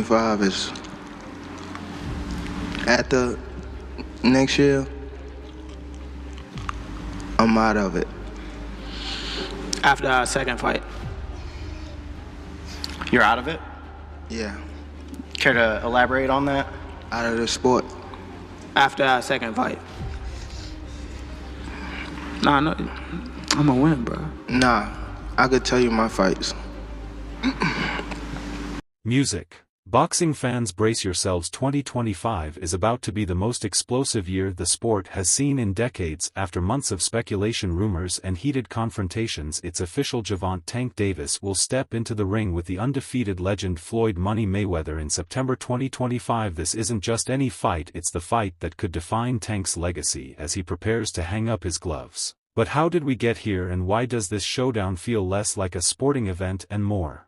2025 is after next year, I'm out of it. After our second fight. You're out of it? Yeah, Care to elaborate on that? out of the sport. After our second fight. Nah, no, I'm gonna win, bro. Nah, I could tell you my fights. Music. Boxing fans, brace yourselves. 2025 is about to be the most explosive year the sport has seen in decades. After months of speculation, rumors, and heated confrontations, it's official: Gervonta "Tank" Davis will step into the ring with the undefeated legend Floyd "Money" Mayweather in September 2025. This isn't just any fight, it's the fight that could define Tank's legacy as he prepares to hang up his gloves. But how did we get here, and why does this showdown feel less like a sporting event and more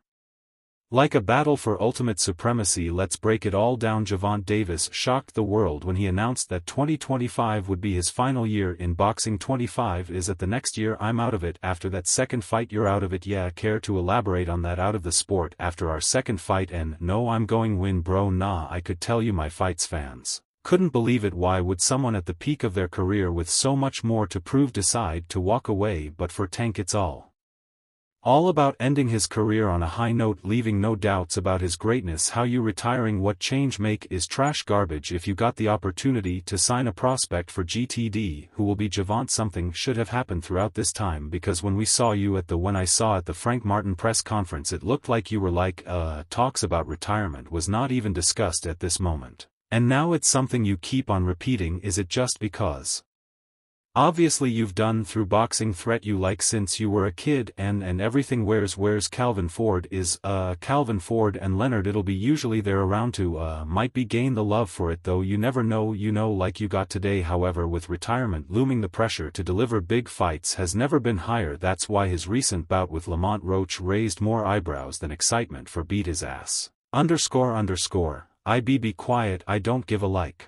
like a battle for ultimate supremacy? Let's break it all down. Gervonta Davis shocked the world when he announced that 2025 would be his final year in boxing. 25 is at the next year. I'm out of it. After that second fight, you're out of it. Yeah, care to elaborate on that? Out of the sport after our second fight, and no, I'm going win, bro. Nah, I could tell you my fights fans couldn't believe it. Why would someone at the peak of their career with so much more to prove decide to walk away? But for Tank, it's all about ending his career on a high note, leaving no doubts about his greatness. How you retiring? What change make? Is trash garbage. If you got the opportunity to sign a prospect for GTD, who will be Gervonta, something should have happened throughout this time, because when I saw at the Frank Martin press conference, it looked like you were like, talks about retirement was not even discussed at this moment. And now it's something you keep on repeating. Is it just because obviously you've done through boxing threat you like since you were a kid, and everything? Where's Calvin Ford? Is Calvin Ford and Leonard? It'll be usually they're around to might be gain the love for it, though you never know, like you got today. However, with retirement looming, the pressure to deliver big fights has never been higher. That's why his recent bout with Lamont Roach raised more eyebrows than excitement for beat his ass. Be quiet, I don't give a like.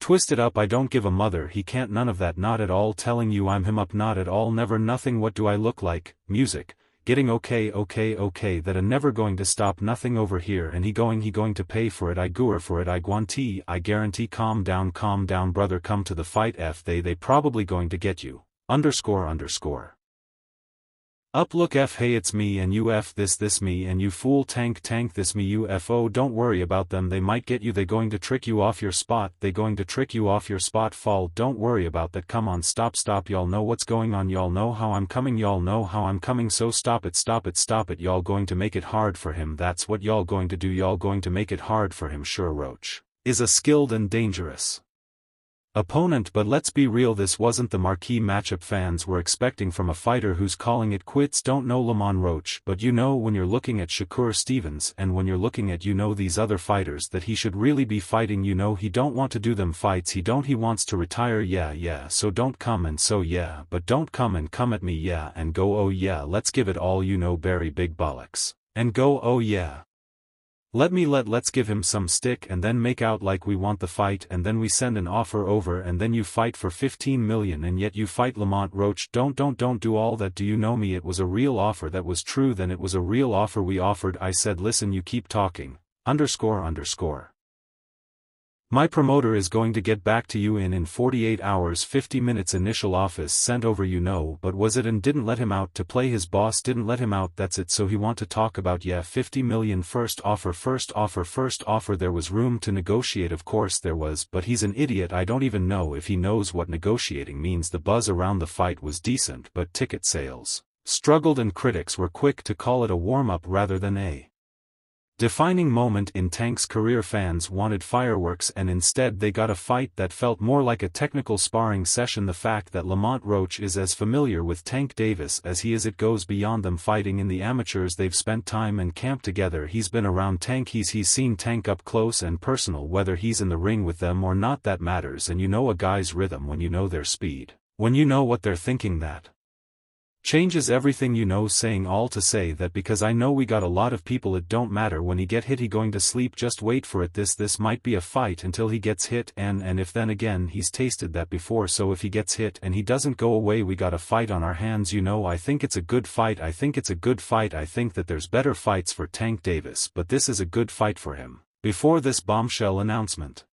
Twist it up, I don't give a mother. He can't, none of that, not at all. Telling you I'm him up, not at all, never, nothing. What do I look like? Music. Getting okay, that a never going to stop, nothing over here, and he going to pay for it. I gooer for it, I guarantee, calm down, brother, come to the fight. They probably going to get you. Up, look, hey, it's me and you, this me and you, fool. Tank, this me, you, oh, don't worry about them, they might get you. They going to trick you off your spot, fall, don't worry about that. Come on, stop, y'all know what's going on, y'all know how I'm coming, so stop it, y'all going to make it hard for him. That's what y'all going to do, y'all going to make it hard for him. Sure, Roach is a skilled and dangerous opponent, but let's be real, this wasn't the marquee matchup fans were expecting from a fighter who's calling it quits. Don't know Lamont Roach, but when you're looking at Shakur Stevens and when you're looking at these other fighters that he should really be fighting, he don't want to do them fights, he wants to retire. Yeah, so don't come and so yeah, but don't come and come at me, yeah, and go oh yeah, let's give it all, Barry big bollocks, and go oh yeah. Let's give him some stick and then make out like we want the fight, and then we send an offer over, and then you fight for 15 million, and yet you fight Lamont Roach. Don't do all that. Do you know me? It was a real offer that was true, then it was a real offer we offered. I said listen, you keep talking, My promoter is going to get back to you in 48 hours, 50 minutes. Initial office sent over, but was it, and didn't let him out to play his boss, didn't let him out, that's it. So he want to talk about 50 million first offer. There was room to negotiate, of course there was, but he's an idiot. I don't even know if he knows what negotiating means. The buzz around the fight was decent, but ticket sales struggled, and critics were quick to call it a warm-up rather than a defining moment in Tank's career. Fans wanted fireworks, and instead they got a fight that felt more like a technical sparring session. The fact that Lamont Roach is as familiar with Tank Davis as he is, it goes beyond them fighting in the amateurs. They've spent time and camp together. He's been around Tank, he's seen Tank up close and personal. Whether he's in the ring with them or not, that matters, and a guy's rhythm when their speed, when what they're thinking. That Changes everything you know, saying all to say that because I know we got a lot of people, it don't matter when he get hit, he going to sleep, just wait for it, this might be a fight until he gets hit, and if then again he's tasted that before, so if he gets hit and he doesn't go away, we got a fight on our hands, you know. I think it's a good fight, I think it's a good fight, I think that there's better fights for Tank Davis, but this is a good fight for him. Before this bombshell announcement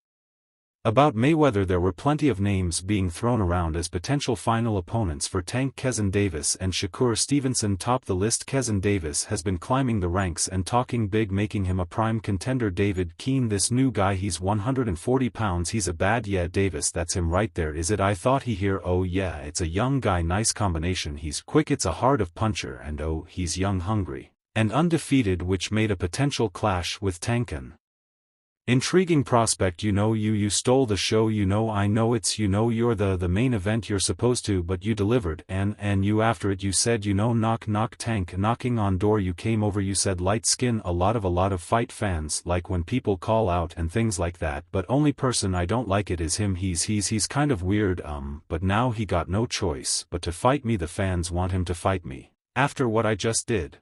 about Mayweather, there were plenty of names being thrown around as potential final opponents for Tank. Kevin Davis and Shakur Stevenson top the list. Kevin Davis has been climbing the ranks and talking big, making him a prime contender. David Keane, this new guy, he's 140 pounds, he's a bad, yeah Davis, that's him right there, is it? I thought he here, oh yeah, it's a young guy, nice combination, he's quick, it's a hard of puncher, and oh, he's young, hungry, and undefeated, which made a potential clash with Tankin. Intriguing prospect, you know. You stole the show, you know. I know it's, you know, you're the main event, you're supposed to, but you delivered, and you after it, you said, you know, knock knock, Tank knocking on door, you came over, you said light skin, a lot of fight fans like when people call out and things like that, but only person I don't like it is him, he's kind of weird, but now he got no choice but to fight me. The fans want him to fight me after what I just did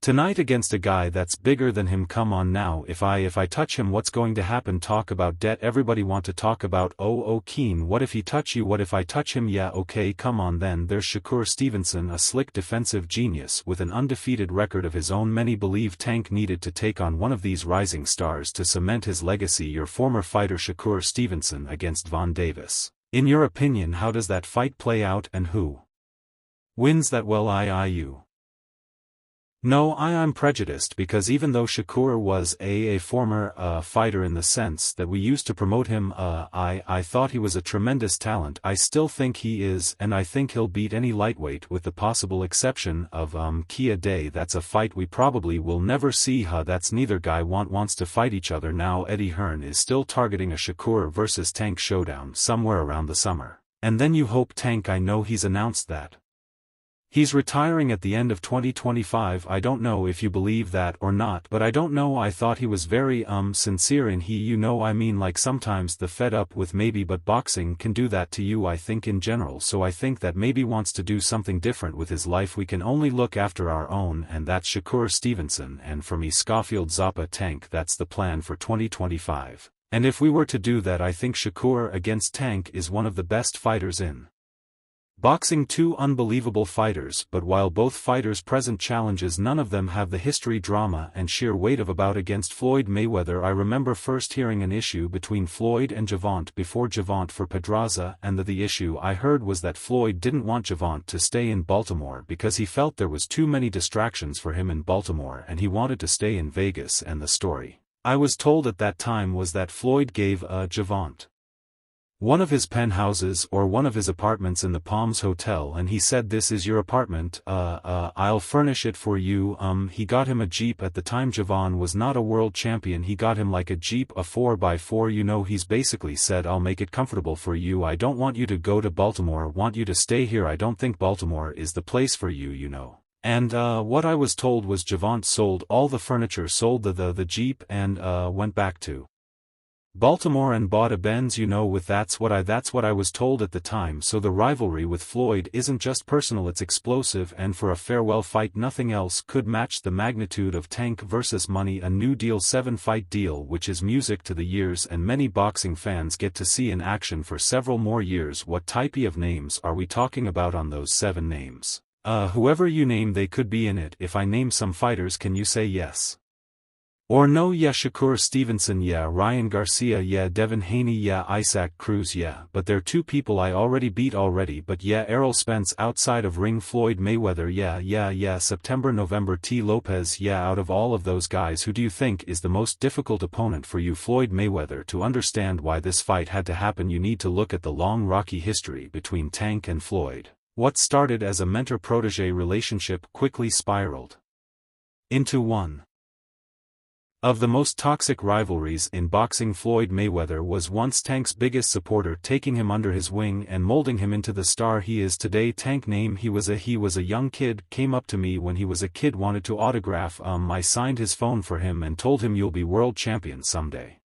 tonight against a guy that's bigger than him. Come on now, if I touch him, what's going to happen? Talk about debt, everybody want to talk about, oh Keane, what if he touch you, what if I touch him? Yeah okay, come on then. There's Shakur Stevenson, a slick defensive genius with an undefeated record of his own. Many believe Tank needed to take on one of these rising stars to cement his legacy. Your former fighter Shakur Stevenson against Von Davis. In your opinion, how does that fight play out, and who wins that? Well, you. No, I'm prejudiced, because even though Shakur was a former fighter in the sense that we used to promote him, I thought he was a tremendous talent. I still think he is, and I think he'll beat any lightweight with the possible exception of Kia Day. That's a fight we probably will never see. That's neither guy wants to fight each other now. Eddie Hearn is still targeting a Shakur versus Tank showdown somewhere around the summer. And then you hope Tank, I know he's announced that he's retiring at the end of 2025. I don't know if you believe that or not, but I don't know. I thought he was very sincere in you know, I mean, like sometimes the fed up with maybe, but boxing can do that to you, I think, in general. So I think that maybe wants to do something different with his life. We can only look after our own, and that's Shakur Stevenson. And for me, Schofield Zappa Tank, that's the plan for 2025. And if we were to do that, I think Shakur against Tank is one of the best fighters in boxing. Two unbelievable fighters, but while both fighters present challenges, none of them have the history, drama, and sheer weight of about. Against Floyd Mayweather, I remember first hearing an issue between Floyd and Gervonta before Gervonta for Pedraza, and the issue I heard was that Floyd didn't want Gervonta to stay in Baltimore because he felt there was too many distractions for him in Baltimore and he wanted to stay in Vegas. And the story I was told at that time was that Floyd gave Gervonta one of his penthouses or one of his apartments in the Palms Hotel, and he said, this is your apartment, I'll furnish it for you. He got him a Jeep. At the time Gervonta was not a world champion, he got him like a Jeep, a 4x4, you know. He's basically said, I'll make it comfortable for you, I don't want you to go to Baltimore, want you to stay here, I don't think Baltimore is the place for you, you know. And what I was told was Gervonta sold all the furniture, sold the Jeep, and went back to Baltimore and bought a Benz, you know. With that's what I was told at the time. So the rivalry with Floyd isn't just personal, it's explosive, and for a farewell fight nothing else could match the magnitude of Tank versus Money, a New Deal 7-fight deal which is music to the ears and many boxing fans get to see in action for several more years. What type of names are we talking about on those 7 names? Whoever you name, they could be in it. If I name some fighters, can you say yes or no? Yeah, Shakur Stevenson, yeah, Ryan Garcia, yeah, Devin Haney, yeah, Isaac Cruz, yeah, but they're 2 people I already beat already. But yeah, Errol Spence outside of ring, Floyd Mayweather, yeah, September, November, T. Lopez, yeah. Out of all of those guys, who do you think is the most difficult opponent for you? Floyd Mayweather. To understand why this fight had to happen, you need to look at the long rocky history between Tank and Floyd. What started as a mentor-protege relationship quickly spiraled into one of the most toxic rivalries in boxing. Floyd Mayweather was once Tank's biggest supporter, taking him under his wing and molding him into the star he is today. Tank name, he was a young kid, came up to me when he was a kid, wanted to autograph. I signed his phone for him and told him, you'll be world champion someday.